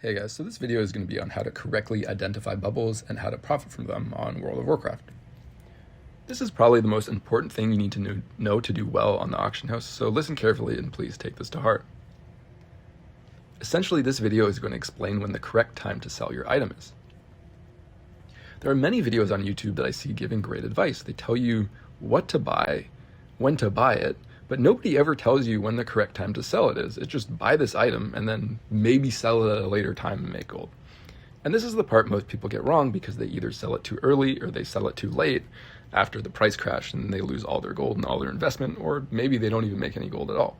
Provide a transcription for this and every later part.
Hey guys, so this video is going to be on how to correctly identify bubbles and how to profit from them on World of Warcraft. This is probably the most important thing you need to know to do well on the auction house, so listen carefully and please take this to heart. Essentially, this video is going to explain when the correct time to sell your item is. There are many videos on YouTube that I see giving great advice. They tell you what to buy, when to buy it, but nobody ever tells you when the correct time to sell it is. It's just buy this item and then maybe sell it at a later time and make gold. And this is the part most people get wrong because they either sell it too early or they sell it too late after the price crash and they lose all their gold and all their investment, or maybe they don't even make any gold at all.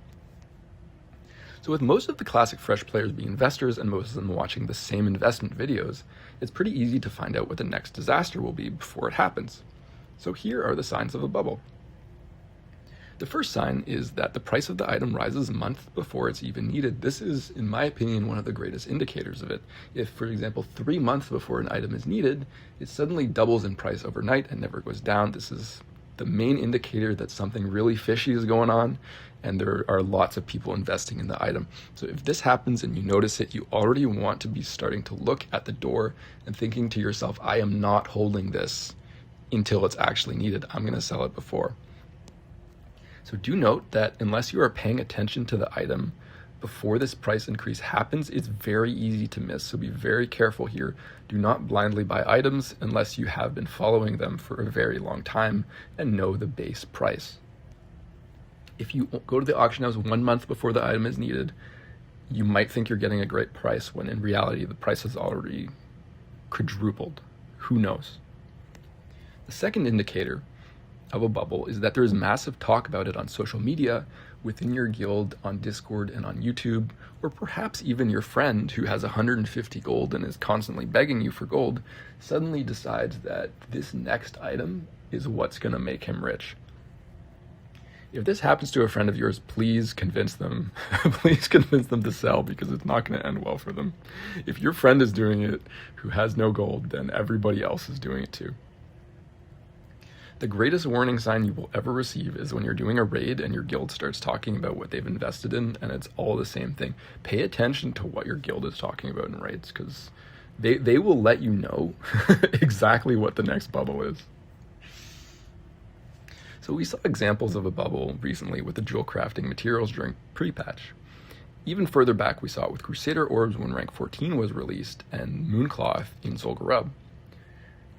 So with most of the classic fresh players being investors and most of them watching the same investment videos, it's pretty easy to find out what the next disaster will be before it happens. So here are the signs of a bubble. The first sign is that the price of the item rises a month before it's even needed. This is, in my opinion, one of the greatest indicators of it. If, for example, 3 months before an item is needed, it suddenly doubles in price overnight and never goes down. This is the main indicator that something really fishy is going on and there are lots of people investing in the item. So if this happens and you notice it, you already want to be starting to look at the door and thinking to yourself, I am not holding this until it's actually needed. I'm going to sell it before. So do note that unless you are paying attention to the item before this price increase happens, it's very easy to miss. So be very careful here. Do not blindly buy items unless you have been following them for a very long time and know the base price. If you go to the auction house 1 month before the item is needed, you might think you're getting a great price when in reality the price has already quadrupled. Who knows? The second indicator of a bubble is that there is massive talk about it on social media, within your guild, on Discord and on YouTube, or perhaps even your friend who has 150 gold and is constantly begging you for gold suddenly decides that this next item is what's going to make him rich. If this happens to a friend of yours, please convince them. Please convince them to sell because it's not going to end well for them. If your friend is doing it who has no gold, then everybody else is doing it too. The greatest warning sign you will ever receive is when you're doing a raid and your guild starts talking about what they've invested in and it's all the same thing. Pay attention to what your guild is talking about in raids because they will let you know exactly what the next bubble is. So we saw examples of a bubble recently with the jewel crafting materials during pre-patch. Even further back we saw it with Crusader Orbs when rank 14 was released and Mooncloth in Zul'Gurub.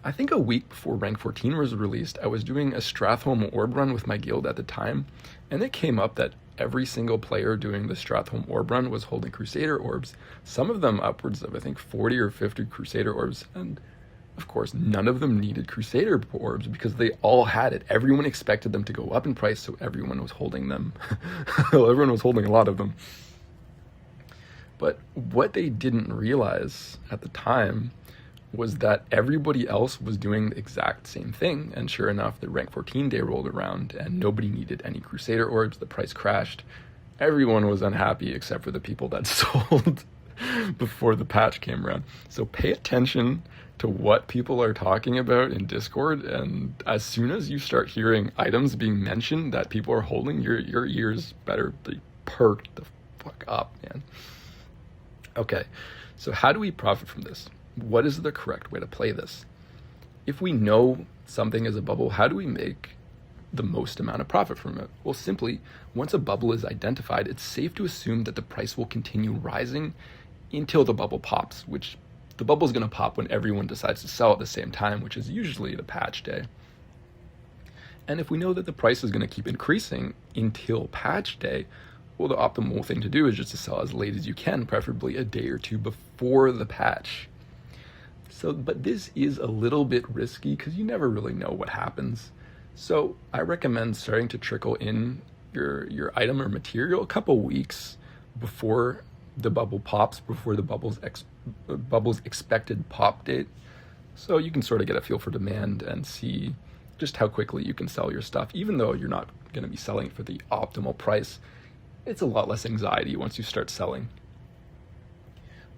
I think a week before rank 14 was released, I was doing a Stratholme orb run with my guild at the time, and it came up that every single player doing the Stratholme orb run was holding Crusader orbs, some of them upwards of I think 40 or 50 Crusader orbs, and of course none of them needed Crusader orbs because they all had it. Everyone expected them to go up in price, so everyone was holding them. Everyone was holding a lot of them. But what they didn't realize at the time was that everybody else was doing the exact same thing, and sure enough, the rank 14 day rolled around and nobody needed any Crusader orbs, the price crashed, everyone was unhappy except for the people that sold before the patch came around. So pay attention to what people are talking about in Discord, and as soon as you start hearing items being mentioned that people are holding, your ears better be perked the fuck up, man. Okay, so how do we profit from this? What is the correct way to play this? If we know something is a bubble, how do we make the most amount of profit from it? Well, simply, once a bubble is identified, it's safe to assume that the price will continue rising until the bubble pops, which the bubble is going to pop when everyone decides to sell at the same time, which is usually the patch day. And if we know that the price is going to keep increasing until patch day, well, the optimal thing to do is just to sell as late as you can, preferably a day or two before the patch. So, but this is a little bit risky because you never really know what happens. So I recommend starting to trickle in your item or material a couple weeks before the bubble pops, before the bubble's expected pop date. So you can sort of get a feel for demand and see just how quickly you can sell your stuff. Even though you're not going to be selling for the optimal price, it's a lot less anxiety once you start selling.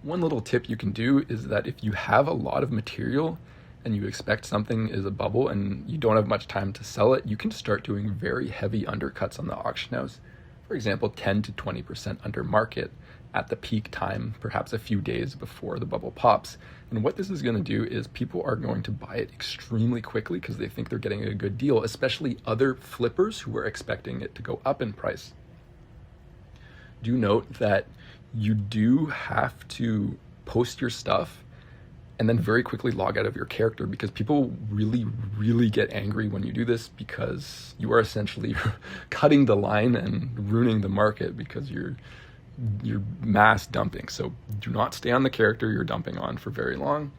One little tip you can do is that if you have a lot of material and you expect something is a bubble and you don't have much time to sell it, you can start doing very heavy undercuts on the auction house. For example, 10 to 20% under market at the peak time, perhaps a few days before the bubble pops. And what this is going to do is people are going to buy it extremely quickly because they think they're getting a good deal, especially other flippers who are expecting it to go up in price. Do note that you do have to post your stuff and then very quickly log out of your character, because people really, really get angry when you do this, because you are essentially cutting the line and ruining the market because you're mass dumping. So do not stay on the character you're dumping on for very long.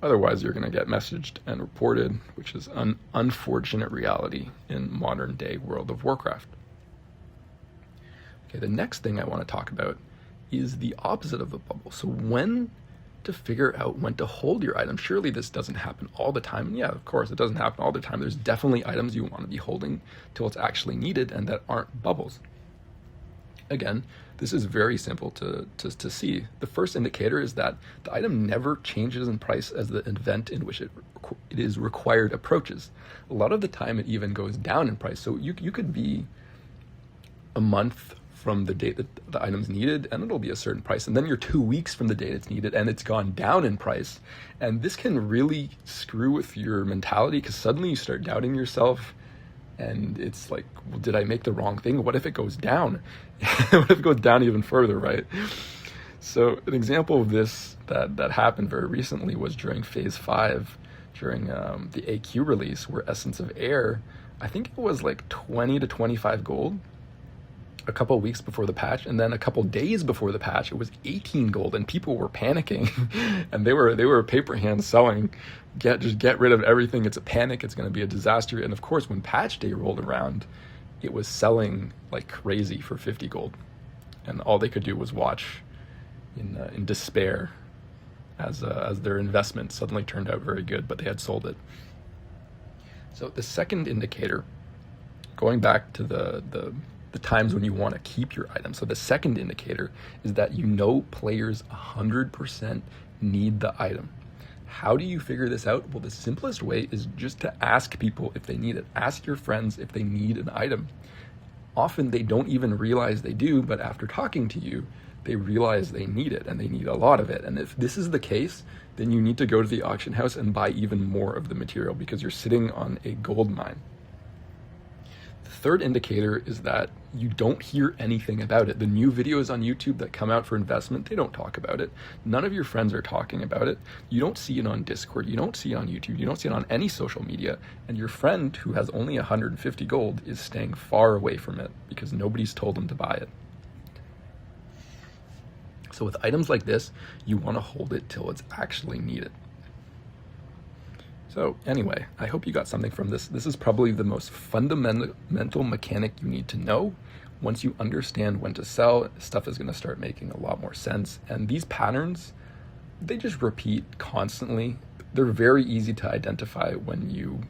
Otherwise, you're going to get messaged and reported, which is an unfortunate reality in modern day World of Warcraft. Okay, the next thing I want to talk about is the opposite of the bubble. So when to figure out when to hold your item. Surely this doesn't happen all the time. And yeah, of course, it doesn't happen all the time. There's definitely items you want to be holding till it's actually needed and that aren't bubbles. Again, this is very simple to see. The first indicator is that the item never changes in price as the event in which it is required approaches. A lot of the time it even goes down in price. So you could be a month from the date that the item's needed and it'll be a certain price, and then you're 2 weeks from the date it's needed and it's gone down in price. And this can really screw with your mentality, because suddenly you start doubting yourself and it's like, well, did I make the wrong thing? What if it goes down? What if it goes down even further, right? So an example of this that happened very recently was during Phase 5, during the AQ release, where Essence of Air, I think it was like 20 to 25 gold a couple of weeks before the patch, and then a couple days before the patch it was 18 gold, and people were panicking and they were paper hands selling. Just get rid of everything. It's a panic. It's going to be a disaster. And of course, when patch day rolled around, it was selling like crazy for 50 gold, and all they could do was watch in despair as their investment suddenly turned out very good, but they had sold it. So the second indicator, going back to the times when you want to keep your item. So the second indicator is that you know players 100% need the item. How do you figure this out? Well, the simplest way is just to ask people if they need it. Ask your friends if they need an item. Often they don't even realize they do, but after talking to you, they realize they need it, and they need a lot of it. And if this is the case, then you need to go to the auction house and buy even more of the material, because you're sitting on a gold mine. The third indicator is that you don't hear anything about it. The new videos on YouTube that come out for investment, they don't talk about it. None of your friends are talking about it. You don't see it on Discord. You don't see it on YouTube. You don't see it on any social media. And your friend who has only 150 gold is staying far away from it because nobody's told them to buy it. So with items like this, you want to hold it till it's actually needed. So anyway, I hope you got something from this. This is probably the most fundamental mechanic you need to know. Once you understand when to sell, stuff is going to start making a lot more sense. And these patterns, they just repeat constantly. They're very easy to identify when you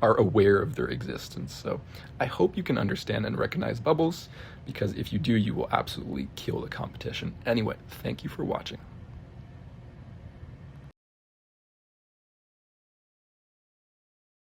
are aware of their existence. So I hope you can understand and recognize bubbles, because if you do, you will absolutely kill the competition. Anyway, thank you for watching.